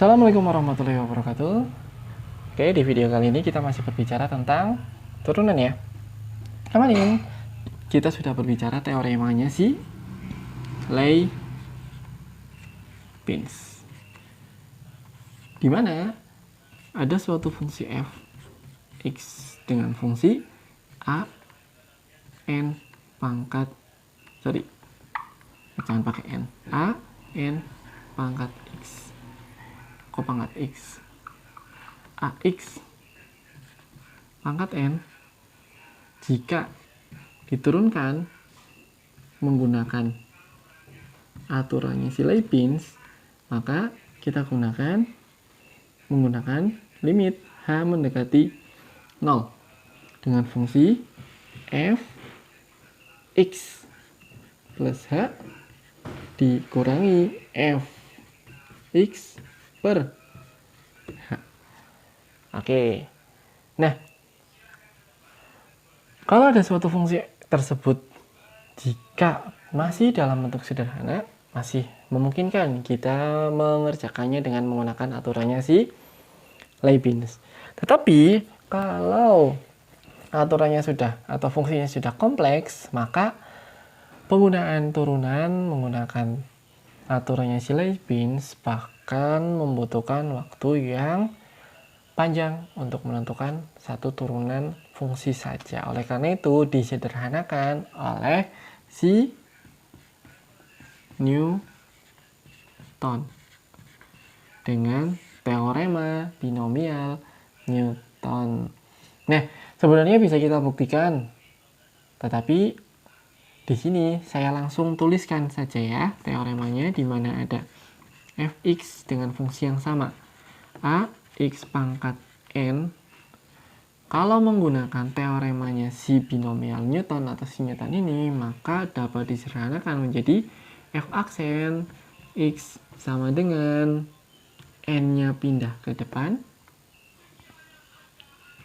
Assalamualaikum warahmatullahi wabarakatuh. Oke, di video kali ini kita masih berbicara tentang turunan ya. Kemarin kita sudah berbicara teoremanya si Leibniz, di mana ada suatu fungsi f x dengan fungsi a n pangkat jangan pakai n, a n pangkat x, pangkat x, ax pangkat n jika diturunkan menggunakan aturannya si Leibniz, maka kita menggunakan limit h mendekati 0 dengan fungsi f x plus h dikurangi f x per h. Oke. Nah, kalau ada suatu fungsi tersebut jika masih dalam bentuk sederhana, masih memungkinkan kita mengerjakannya dengan menggunakan aturannya si Leibniz. Tetapi kalau aturannya sudah atau fungsinya sudah kompleks, maka penggunaan turunan menggunakan aturannya si Leibniz bahkan membutuhkan waktu yang panjang untuk menentukan satu turunan fungsi saja. Oleh karena itu disederhanakan oleh si Newton dengan teorema binomial Newton. Nah, sebenarnya bisa kita buktikan, tetapi di sini saya langsung tuliskan saja ya teoremanya, di mana ada fx dengan fungsi yang sama a x pangkat n. Kalau menggunakan teoremanya si binomial Newton atau si Newton ini, maka dapat disederhanakan menjadi f aksen x sama dengan n-nya pindah ke depan,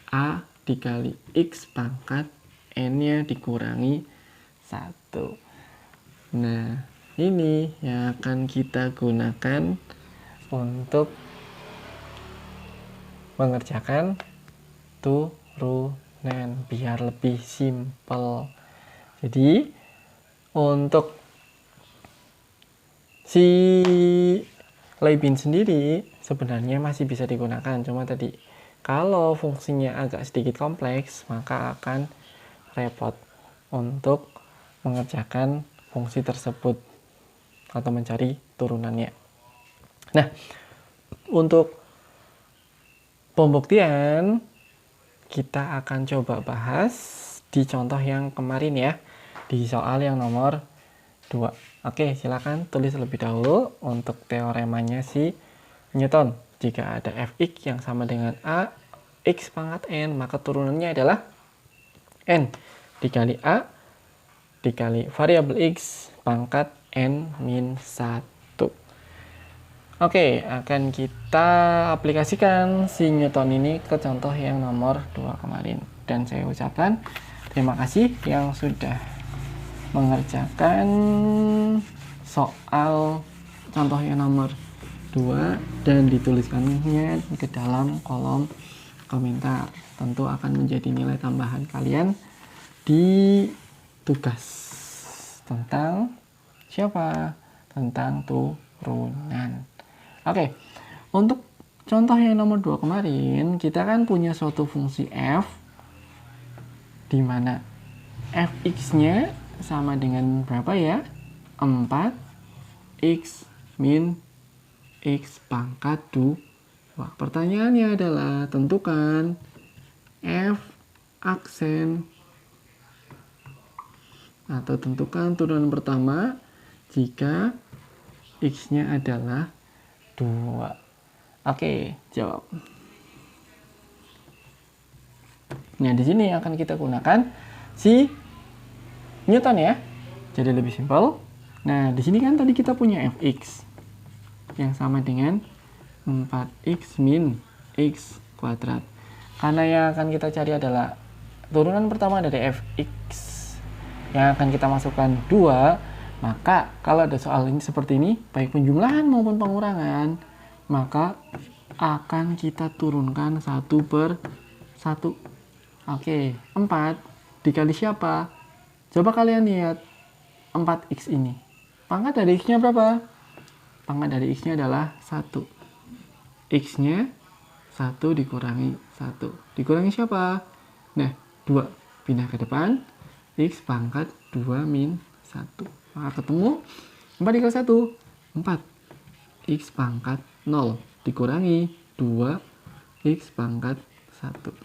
a dikali x pangkat n-nya dikurangi 1. Nah, ini yang akan kita gunakan untuk mengerjakan turunan biar lebih simpel. Jadi untuk si Leibniz sendiri sebenarnya masih bisa digunakan, cuma tadi kalau fungsinya agak sedikit kompleks maka akan repot untuk mengerjakan fungsi tersebut atau mencari turunannya. Nah, untuk pembuktian kita akan coba bahas di contoh yang kemarin ya, di soal yang nomor 2. Oke, silakan tulis lebih dahulu untuk teoremanya si Newton. Jika ada fx yang sama dengan a x pangkat n, maka turunannya adalah n dikali a dikali variabel x pangkat n min 1. Oke, akan kita aplikasikan si Newton ini ke contoh yang nomor 2 kemarin. Dan saya ucapkan terima kasih yang sudah mengerjakan soal contoh yang nomor 2 dan dituliskannya ke dalam kolom komentar. Tentu akan menjadi nilai tambahan kalian di tugas tentang siapa? Tentang turunan. Oke, untuk contoh yang nomor 2 kemarin, kita kan punya suatu fungsi f, di mana fx-nya sama dengan berapa ya? 4x min x pangkat 2. Pertanyaannya adalah tentukan f aksen atau tentukan turunan pertama jika x-nya adalah 2. Oke, jawab. Nah, di sini akan kita gunakan si Newton ya. Jadi lebih simpel. Nah, di sini kan tadi kita punya fx yang sama dengan 4x min x kuadrat. Karena yang akan kita cari adalah turunan pertama dari fx yang akan kita masukkan 2, maka kalau ada soal ini seperti ini, baik penjumlahan maupun pengurangan, maka akan kita turunkan 1/1. Oke, 4 dikali siapa? Coba kalian lihat 4x ini. Pangkat dari x-nya berapa? Pangkat dari x-nya adalah 1. X-nya 1 dikurangi 1. Dikurangi siapa? Nah, 2. Pindah ke depan. X pangkat 2 min 1. Maka ketemu 4 dikali 1. 4. X pangkat 0. Dikurangi 2. X pangkat 1.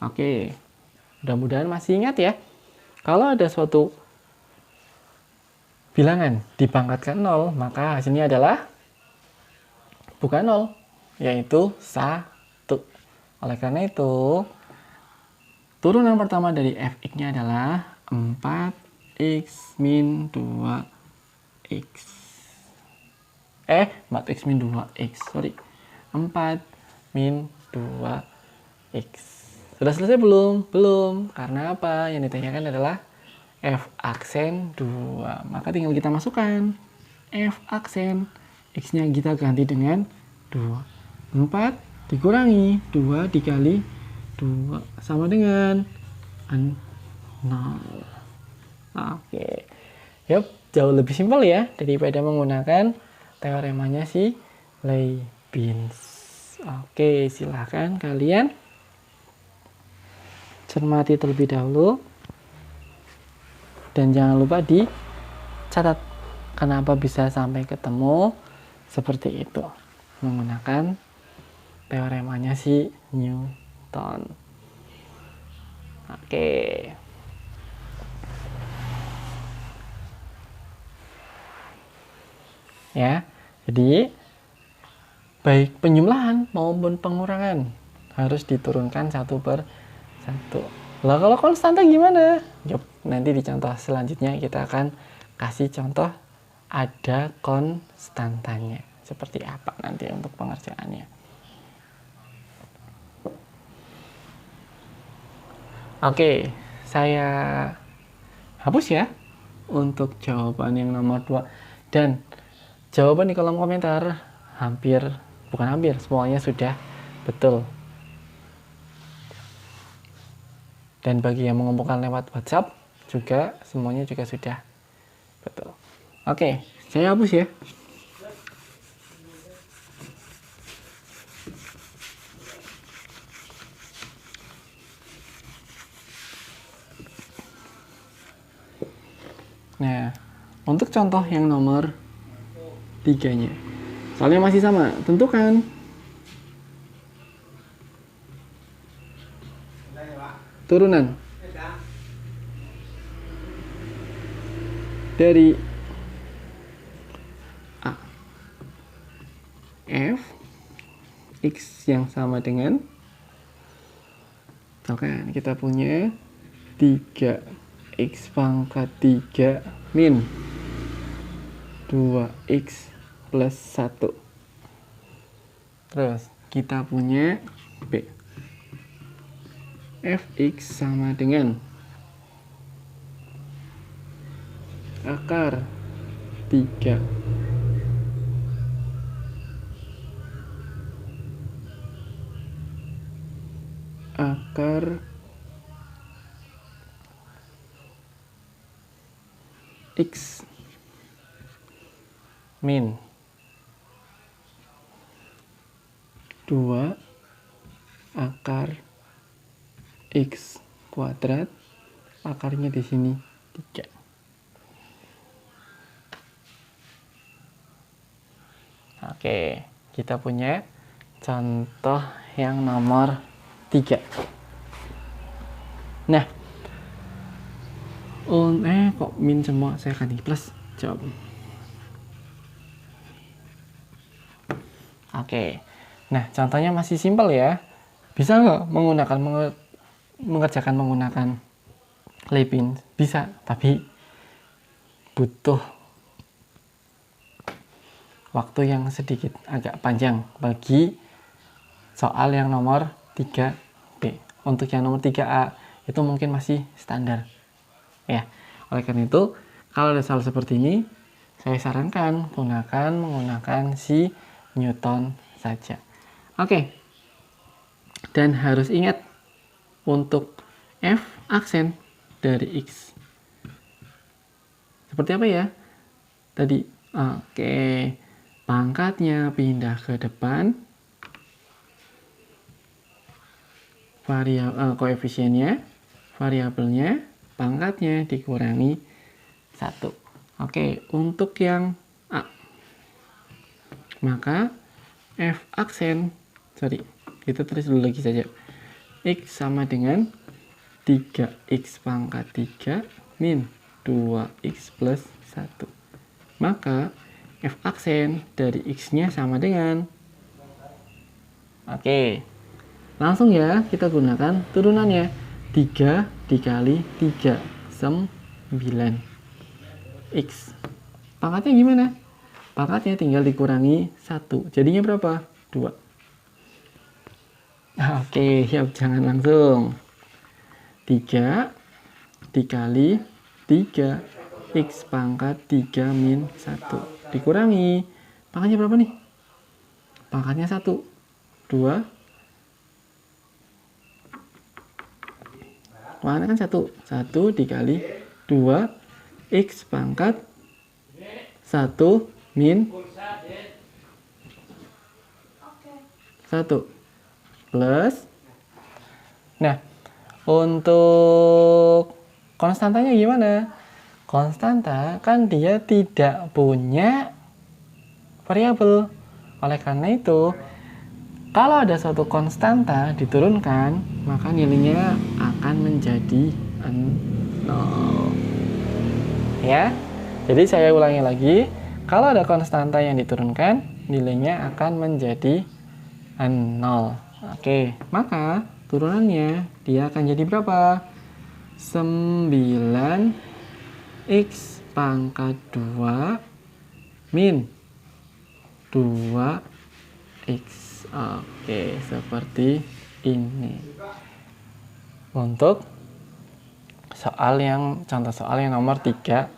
Oke. Mudah-mudahan masih ingat ya. Kalau ada suatu bilangan dipangkatkan 0, maka hasilnya adalah bukan 0, yaitu 1. Oleh karena itu, turunan pertama dari fx-nya adalah 4x min 2x. 4x min 2x, sorry. 4 min 2x. Sudah selesai belum? Belum. Karena apa? Yang ditanyakan adalah f aksen 2. Maka tinggal kita masukkan f aksen. X-nya kita ganti dengan 2. 4 dikurangi 2 dikali 2 sama dengan 0. Oke. Yup, jauh lebih simpel ya daripada menggunakan teoremanya si Leibniz. Oke, silahkan kalian cermati terlebih dahulu. Dan jangan lupa dicatat kenapa bisa sampai ketemu seperti itu menggunakan teoremanya si Newton. Oke. Ya, jadi baik penjumlahan maupun pengurangan harus diturunkan 1/1. Lah kalau konstanta gimana? Yuk, nanti di contoh selanjutnya kita akan kasih contoh ada konstantanya. Seperti apa nanti untuk pengerjaannya. Oke, saya hapus ya untuk jawaban yang nomor 2. Dan jawaban di kolom komentar bukan hampir, semuanya sudah betul. Dan bagi yang mengumpulkan lewat WhatsApp juga semuanya juga sudah betul. Oke, saya hapus ya. Nah, untuk contoh yang nomor 3-nya. Soalnya masih sama, tentukan turunan dari A F X yang sama dengan, misalkan kita punya 3x pangkat 3 min 2x plus 1. Terus kita punya B, fx sama dengan akar 3 akar x min 2 akar x kuadrat, akarnya di sini 3. Oke, kita punya contoh yang nomor 3. Nah, kok min semua, saya ganti plus, jawab. Oke, nah contohnya masih simpel ya. Bisa nggak mengerjakan menggunakan Leibniz? Bisa, tapi butuh waktu yang sedikit agak panjang bagi soal yang nomor 3B. Untuk yang nomor 3A itu mungkin masih standar ya. Oleh karena itu, kalau ada soal seperti ini, saya sarankan menggunakan si Newton saja. Oke. Dan harus ingat untuk F aksen dari X. Seperti apa ya? Tadi, oke. Pangkatnya pindah ke depan. Koefisiennya, variabelnya, pangkatnya dikurangi 1. Oke, untuk yang A. Maka F aksen, kita tulis dulu lagi saja. X sama dengan 3X pangkat 3 min 2X plus 1. Maka F aksen dari X-nya sama dengan, oke, langsung ya kita gunakan turunannya. 3 dikali 3, 9. X. Pangkatnya gimana? Pangkatnya tinggal dikurangi 1. Jadinya berapa? 2. Oke, jangan langsung. 3 dikali 3. X pangkat 3 min 1. Dikurangi. Pangkatnya berapa nih? Pangkatnya 1. 2. Pangkatnya kan 1. 1 dikali 2. X pangkat 1 min 1 plus. Nah, untuk konstantanya gimana? Konstanta kan dia tidak punya variabel. Oleh karena itu, kalau ada suatu konstanta diturunkan, maka nilainya akan menjadi 0. Ya, jadi saya ulangi lagi. Kalau ada konstanta yang diturunkan, nilainya akan menjadi 0. Oke, maka turunannya dia akan jadi berapa? 9X pangkat 2 min 2X. Oke, seperti ini. Untuk contoh soal yang nomor 3.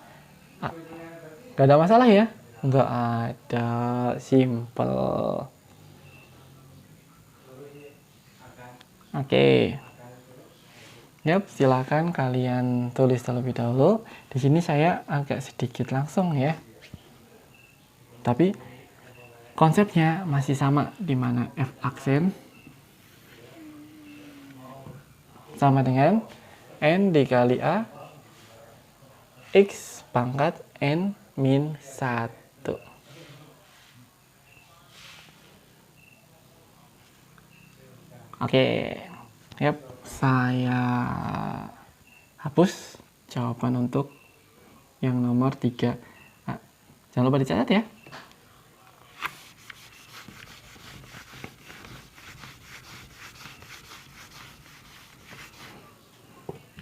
Gak ada masalah ya? Gak ada, simple. Oke. Yap, silakan kalian tulis terlebih dahulu. Di sini saya agak sedikit langsung ya. Tapi konsepnya masih sama, di mana F aksen sama dengan N dikali A X pangkat N min 1. Oke, yap, saya hapus jawaban untuk yang nomor 3. Jangan lupa dicatat ya.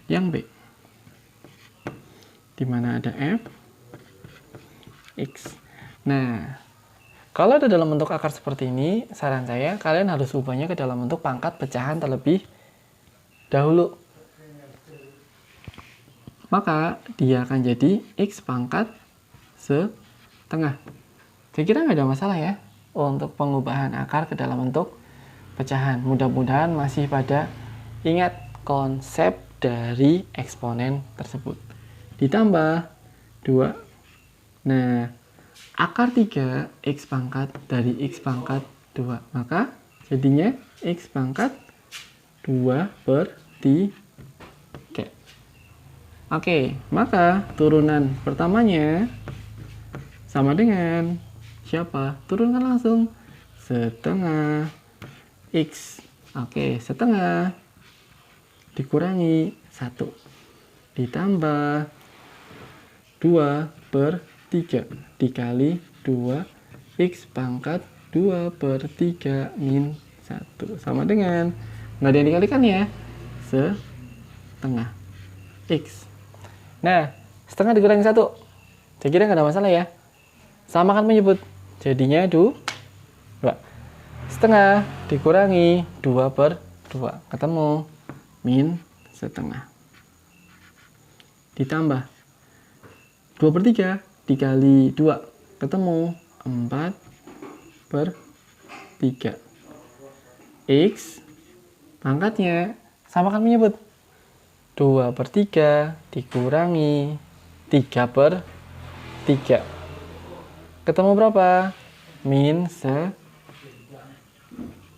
Yang B, di mana ada F X. Nah, kalau ada dalam bentuk akar seperti ini, saran saya kalian harus ubahnya ke dalam bentuk pangkat pecahan terlebih dahulu. Maka dia akan jadi X pangkat setengah. Saya kira nggak ada masalah ya untuk pengubahan akar ke dalam bentuk pecahan. Mudah-mudahan masih pada ingat konsep dari eksponen tersebut. Ditambah 2. Nah, akar 3 X pangkat dari X pangkat 2. Maka jadinya X pangkat 2 per 3. Oke, maka turunan pertamanya sama dengan siapa? Turunkan langsung. Setengah X. Oke, setengah dikurangi 1. Ditambah 2 per 3 dikali 2 X pangkat 2 per 3 min 1 sama dengan, nggak ada yang dikalikan ya, setengah X. Nah, setengah dikurangi 1, saya kira nggak ada masalah ya. Sama kan menyebut, jadinya 2. Setengah dikurangi 2 per 2, ketemu min setengah. Ditambah 2 per 3 dikali 2, ketemu 4 per 3. X pangkatnya sama kan menyebut 2/3 dikurangi 3/3. Ketemu berapa? Min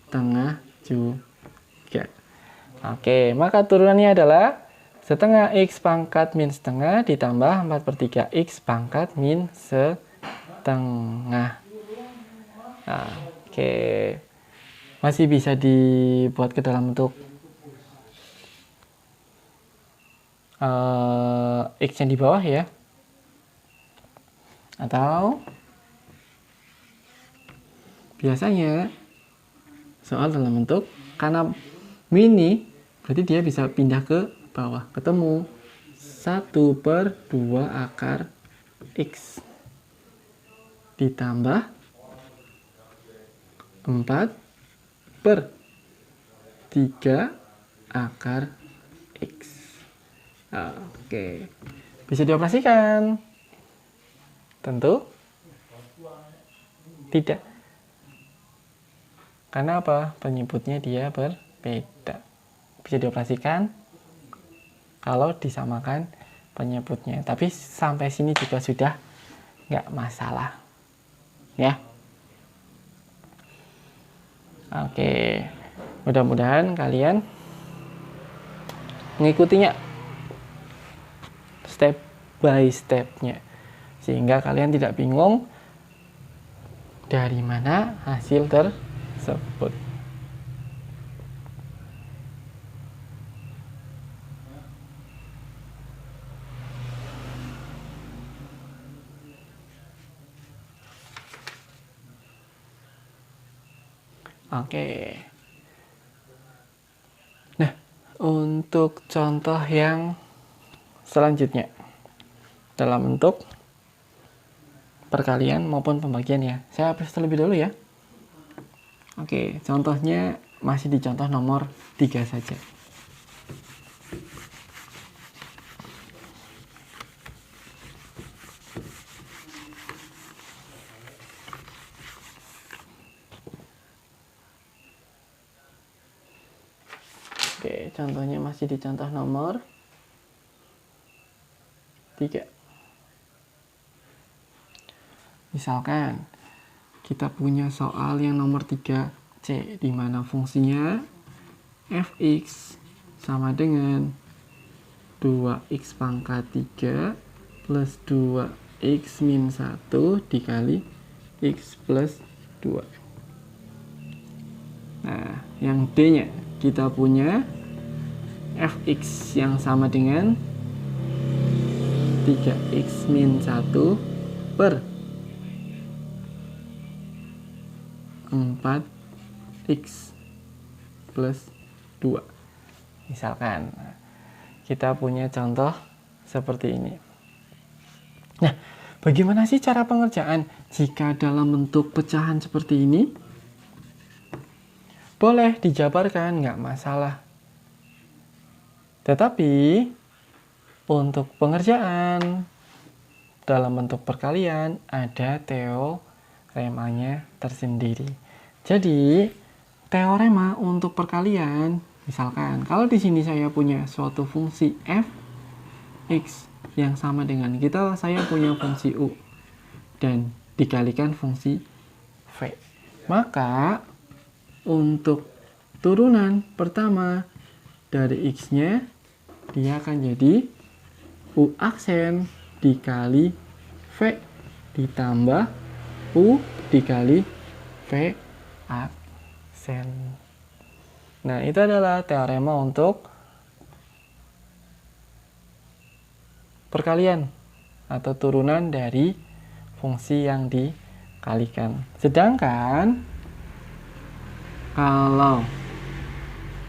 setengah juga. Oke, maka turunannya adalah setengah X pangkat min setengah ditambah 4/3 X pangkat min setengah. Nah, oke. Masih bisa dibuat ke dalam bentuk X yang di bawah ya. Atau biasanya soal dalam bentuk, karena mini berarti dia bisa pindah ke bawah. Ketemu 1/2 akar X ditambah 4/3 akar X. Oke, bisa dioperasikan? Tentu tidak. Karena apa? Penyebutnya dia berbeda. Bisa dioperasikan kalau disamakan penyebutnya. Tapi sampai sini juga sudah nggak masalah. Ya. Oke. Mudah-mudahan kalian mengikutinya step by stepnya. Sehingga kalian tidak bingung dari mana hasil tersebut. Oke. Nah, untuk contoh yang selanjutnya dalam bentuk perkalian maupun pembagian ya. Saya hapus terlebih dulu ya. Oke, contohnya masih di contoh nomor 3 saja. Oke, contohnya masih di contoh nomor 3. Misalkan kita punya soal yang nomor 3C, di mana fungsinya fx sama dengan 2x pangkat 3 plus 2x min 1 dikali x plus 2. Nah, yang D-nya kita punya fx yang sama dengan 3x min 1 per 4x plus 2. Misalkan kita punya contoh seperti ini. Nah, bagaimana sih cara pengerjaan jika dalam bentuk pecahan seperti ini? Boleh dijabarkan, nggak masalah. Tetapi untuk pengerjaan dalam bentuk perkalian ada teoremanya tersendiri. Jadi, teorema untuk perkalian, misalkan kalau di sini saya punya suatu fungsi f(x) yang sama dengan saya punya fungsi u dan dikalikan fungsi v. Maka untuk turunan pertama dari x-nya dia akan jadi u aksen dikali v ditambah u dikali v aksen. Nah, itu adalah teorema untuk perkalian atau turunan dari fungsi yang dikalikan. Sedangkan kalau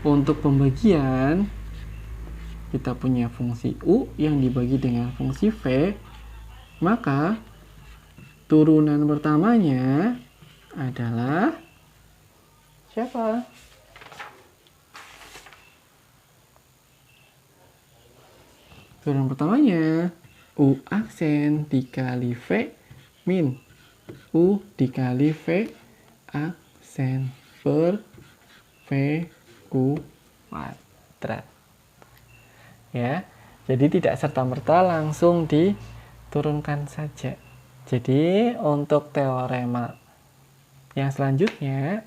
untuk pembagian kita punya fungsi u yang dibagi dengan fungsi v, maka turunan pertamanya adalah siapa? Turunan pertamanya u aksen dikali v min u dikali v aksen. aksen per V kuadrat. Ya, jadi tidak serta-merta langsung diturunkan saja. Jadi untuk teorema yang selanjutnya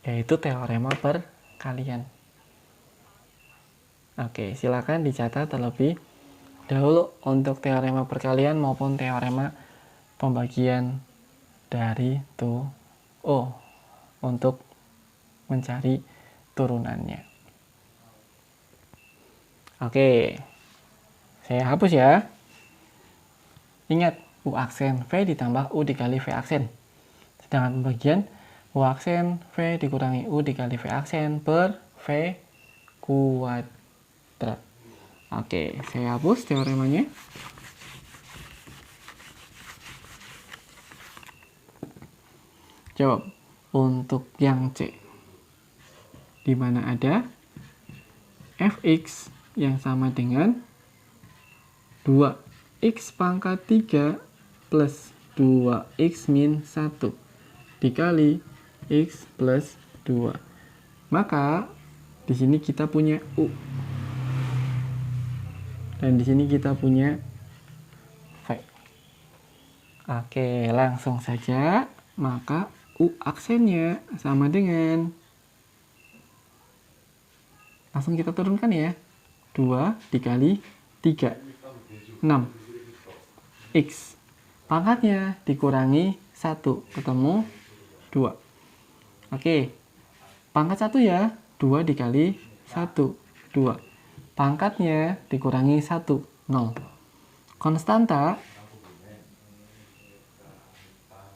yaitu teorema perkalian. Oke, silakan dicatat terlebih dahulu untuk teorema perkalian maupun teorema pembagian dari untuk mencari turunannya. Oke, saya hapus ya. Ingat, U aksen V ditambah U dikali V aksen. Sedangkan pembagian U aksen V dikurangi U dikali V aksen per V kuadrat. Oke, saya hapus teoremanya. Jawab untuk yang C, di mana ada fx yang sama dengan 2x pangkat 3 plus 2x min 1 dikali x plus 2. Maka di sini kita punya U. Dan di sini kita punya V. Oke, langsung saja. Maka U aksennya sama dengan, langsung kita turunkan ya, 2 dikali 3, 6. X pangkatnya dikurangi 1, ketemu 2. Oke, pangkat 1 ya, 2 dikali 1, 2. Pangkatnya dikurangi 1, 0. Konstanta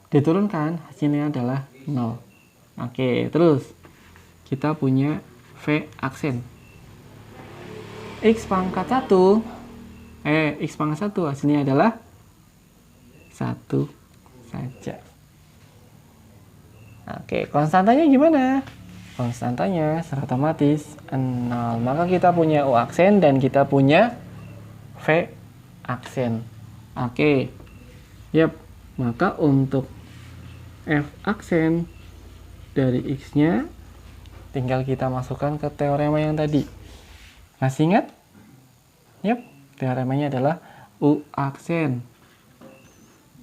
diturunkan, hasilnya adalah 0. Oke, terus kita punya V aksen. X pangkat 1, hasilnya adalah 1 saja. Oke, konstantanya gimana? Konstantanya secara otomatis 0. Maka kita punya U aksen dan kita punya V aksen. Oke. Yap. Maka untuk F aksen dari X-nya tinggal kita masukkan ke teorema yang tadi. Masih ingat? Yap. Teoremanya adalah U aksen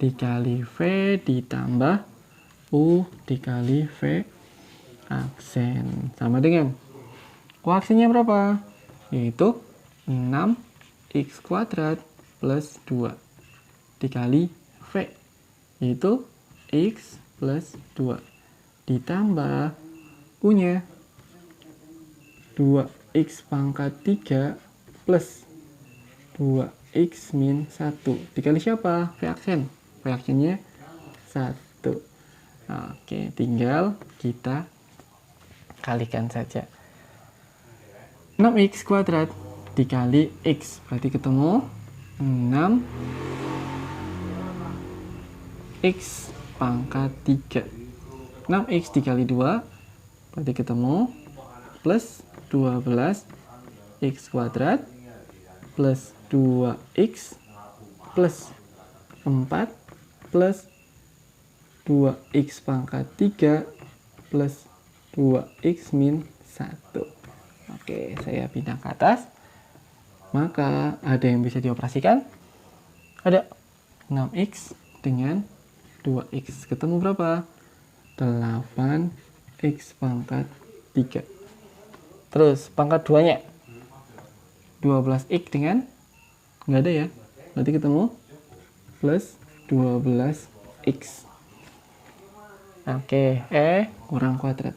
dikali V ditambah U dikali V aksen sama dengan U aksennya berapa? Yaitu 6x kuadrat plus 2 dikali V, yaitu x plus 2 ditambah U-nya 2x pangkat 3 plus 2x min 1 dikali siapa? V aksen. V aksennya 1. Oke, tinggal kita kalikan saja. 6x kuadrat dikali x, berarti ketemu 6x pangkat 3. 6x dikali 2, berarti ketemu plus 12x kuadrat plus 2x plus 4 plus 2x pangkat 3 plus 2x min 1. Oke, saya pindah ke atas. Maka ada yang bisa dioperasikan? Ada 6x dengan 2x. Ketemu berapa? 8x pangkat 3. Terus pangkat 2-nya 12x dengan, nggak ada ya, berarti ketemu plus 12x. Oke, kurang kuadrat.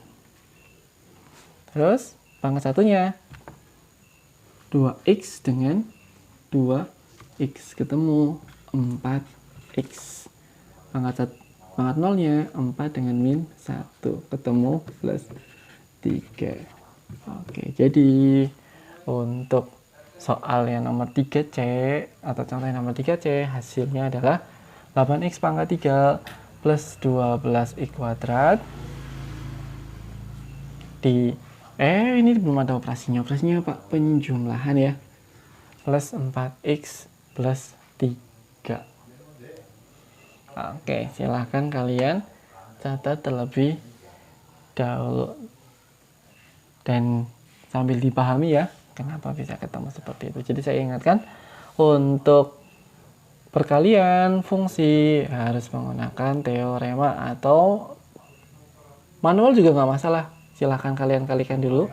Terus pangkat satunya 2x dengan 2x, ketemu 4x. Pangkat 0-nya 4 dengan min 1, ketemu plus 3. Oke, jadi untuk soal yang nomor 3C atau contoh yang nomor 3C, hasilnya adalah 8x pangkat 3 plus 12x kuadrat di ini belum ada operasinya Pak, penjumlahan ya, plus 4x plus 3. Oke, silahkan kalian catat terlebih dahulu. Dan sambil dipahami ya, kenapa bisa ketemu seperti itu. Jadi saya ingatkan, untuk perkalian fungsi harus menggunakan teorema atau manual juga nggak masalah. Silahkan kalian kalikan dulu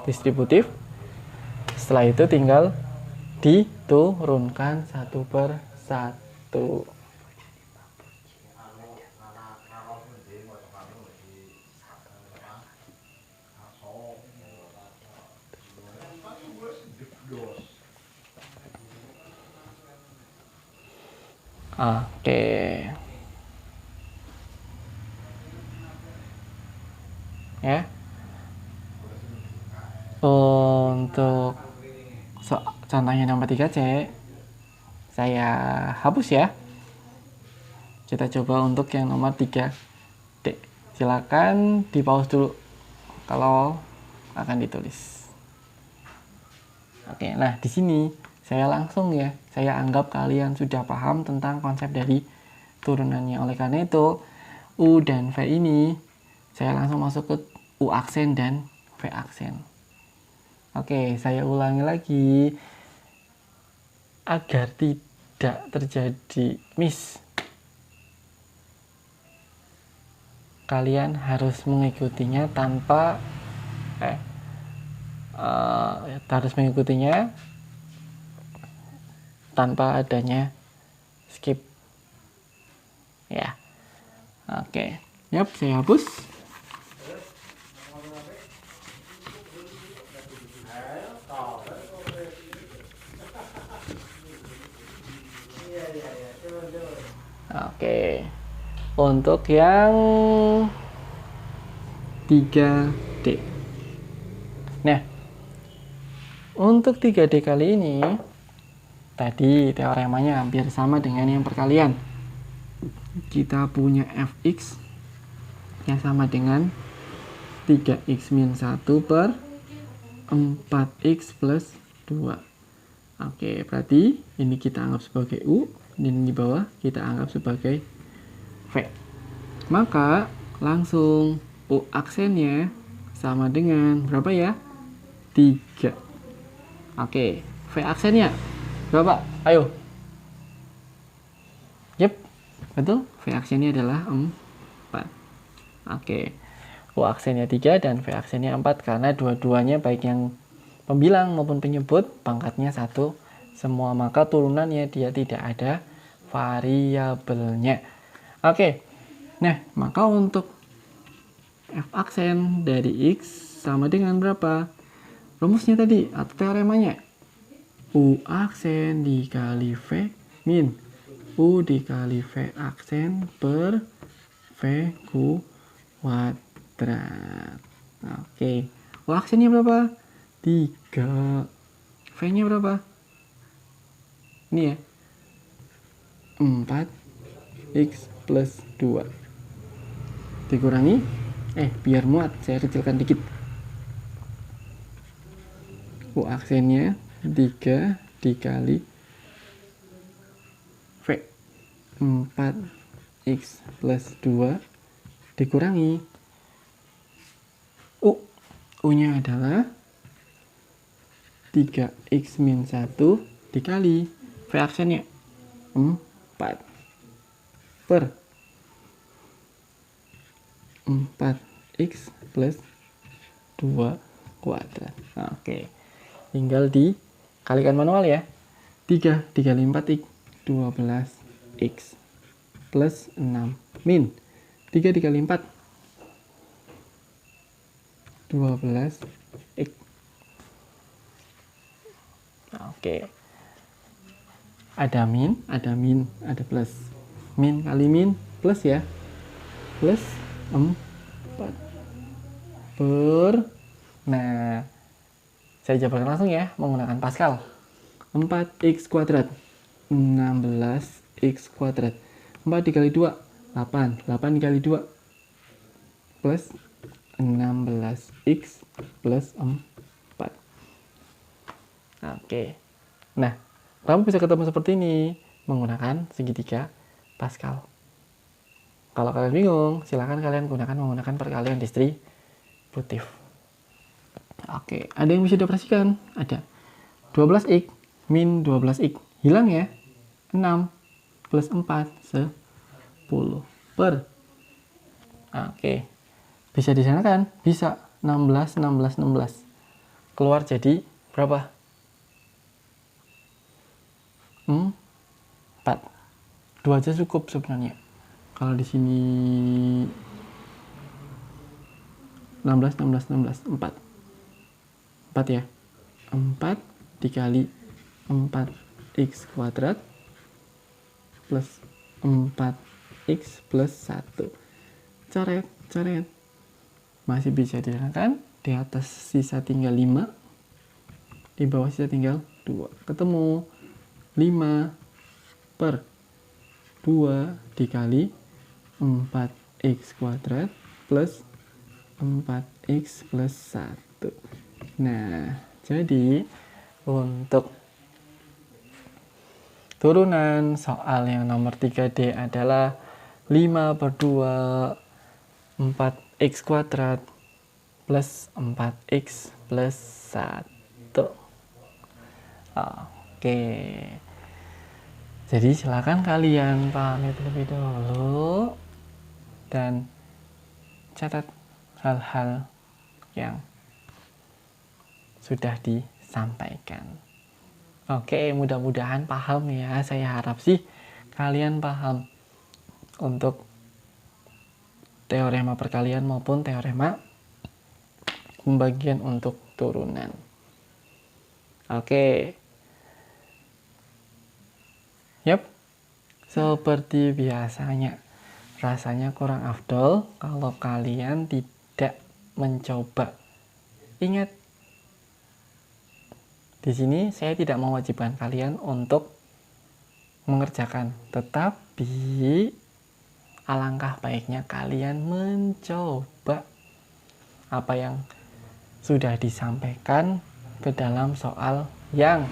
distributif. Setelah itu tinggal diturunkan satu per satu. Oke. Ya. Untuk contohnya nomor 3C saya hapus ya. Kita coba untuk yang nomor 3D. Silakan di pause dulu kalau akan ditulis. Oke, nah di sini saya langsung ya, saya anggap kalian sudah paham tentang konsep dari turunannya. Oleh karena itu, U dan V ini saya langsung masuk ke U aksen dan V aksen. Oke, saya ulangi lagi agar tidak terjadi miss. Kalian harus mengikutinya tanpa adanya skip ya. Oke, yap, saya hapus. Oke, untuk yang 3D. Nah, untuk 3D kali ini tadi teoremanya hampir sama dengan yang perkalian. Kita punya fx yang sama dengan 3x min 1 per 4x plus 2. Oke, berarti ini kita anggap sebagai U, dan di bawah kita anggap sebagai V. Maka langsung U aksennya sama dengan berapa ya? 3. Oke, V aksennya berapa? Ayo. Yep, betul. V aksennya adalah 4. Oke, U aksennya 3 dan V aksennya 4 karena dua-duanya baik yang pembilang maupun penyebut pangkatnya 1 semua, maka turunannya dia tidak ada variabelnya. Oke, nah maka untuk F aksen dari X sama dengan berapa? Rumusnya tadi atau teoremanya? U aksen dikali V min U dikali V aksen per V kuadrat. Oke, U aksennya berapa? 3. V nya berapa? Ini ya, 4x plus 2 dikurangi biar muat saya kecilkan dikit. U aksennya 3 dikali V 4x plus 2 dikurangi U nya adalah 3x min 1 dikali V aksennya 4 per 4x plus 2 kuadrat. Oke, tinggal dikalikan manual ya. 3 dikali 4x 12x plus 6 min 3 dikali 4 12x. Oke, ada min, ada plus. Min kali min plus ya, plus 4 per, nah saya jabarkan langsung ya menggunakan Pascal. 4x kuadrat 16x kuadrat, 4 dikali 2 8, 8 dikali 2 plus 16x plus 4. Oke, nah kamu bisa ketemu seperti ini menggunakan segitiga Pascal. Kalau kalian bingung, silahkan kalian menggunakan perkalian distributif. konsekutif. Oke, ada yang bisa dioperasikan? Ada. 12x min 12x. Hilang ya? 6 plus 4, 10 per. Oke. Bisa disanakan? Bisa. 16, 16, 16. Keluar jadi berapa? 4. 2 aja cukup sebenarnya. Kalau di sini 16, 16, 16, 4. 4 ya. 4 dikali 4x kuadrat plus 4x plus 1. Coret, coret. Masih bisa dihilangkan. Di atas sisa tinggal 5. Di bawah sisa tinggal 2. Ketemu 5 per 2 dikali 4x kuadrat plus 4x plus 1. Nah, jadi untuk turunan soal yang nomor 3D adalah 5 per 2 4x kuadrat plus 4x plus 1. Oke. Jadi silakan kalian pahami terlebih dahulu dan catat hal-hal yang sudah disampaikan. Oke, mudah-mudahan paham ya. Saya harap sih kalian paham untuk teorema perkalian maupun teorema pembagian untuk turunan. Oke. Yap. Seperti biasanya. Rasanya kurang afdol kalau kalian tidak mencoba. Ingat, di sini saya tidak mewajibkan kalian untuk mengerjakan, tetapi alangkah baiknya kalian mencoba apa yang sudah disampaikan ke dalam soal yang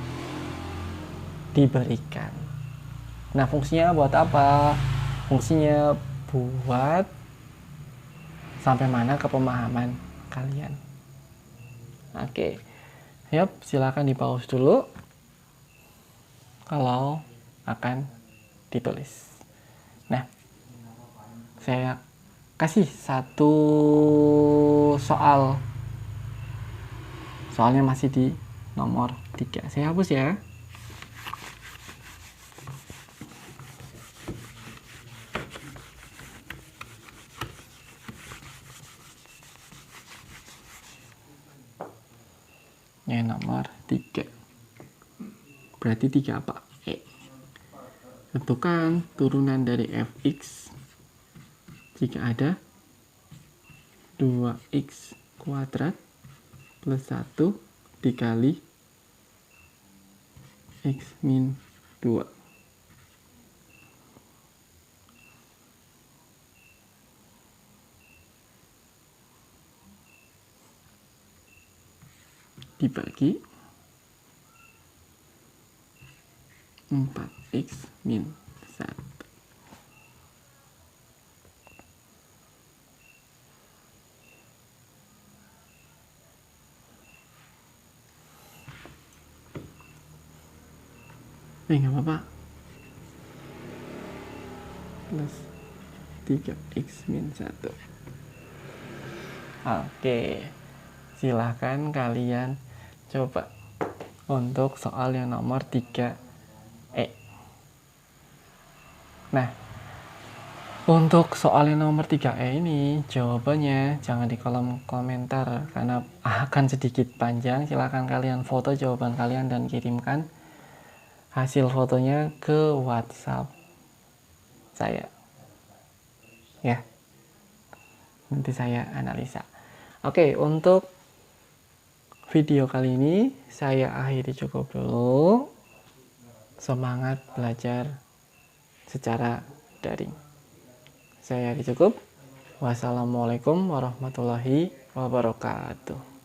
diberikan. Nah, fungsinya buat apa? Fungsinya buat sampai mana ke pemahaman kalian. Oke. Yap, silakan di-pause dulu kalau akan ditulis. Nah, saya kasih satu soal. Soalnya masih di nomor 3. Saya hapus ya. Yang nomor 3. Berarti 3 apa? E. Tentukan turunan dari fx jika ada 2x kuadrat plus 1 dikali x min 2. Dibagi 4x min 1. Nggak apa-apa. Plus 3x min 1. Oke. Silahkan kalian coba untuk soal yang nomor 3E. Nah, untuk soal yang nomor 3E ini jawabannya jangan di kolom komentar karena akan sedikit panjang. Silahkan kalian foto jawaban kalian dan kirimkan hasil fotonya ke WhatsApp saya. Ya. Nanti saya analisa. Oke, untuk video kali ini saya akhiri cukup dulu. Semangat belajar secara daring. Saya akhiri cukup. Wassalamualaikum warahmatullahi wabarakatuh.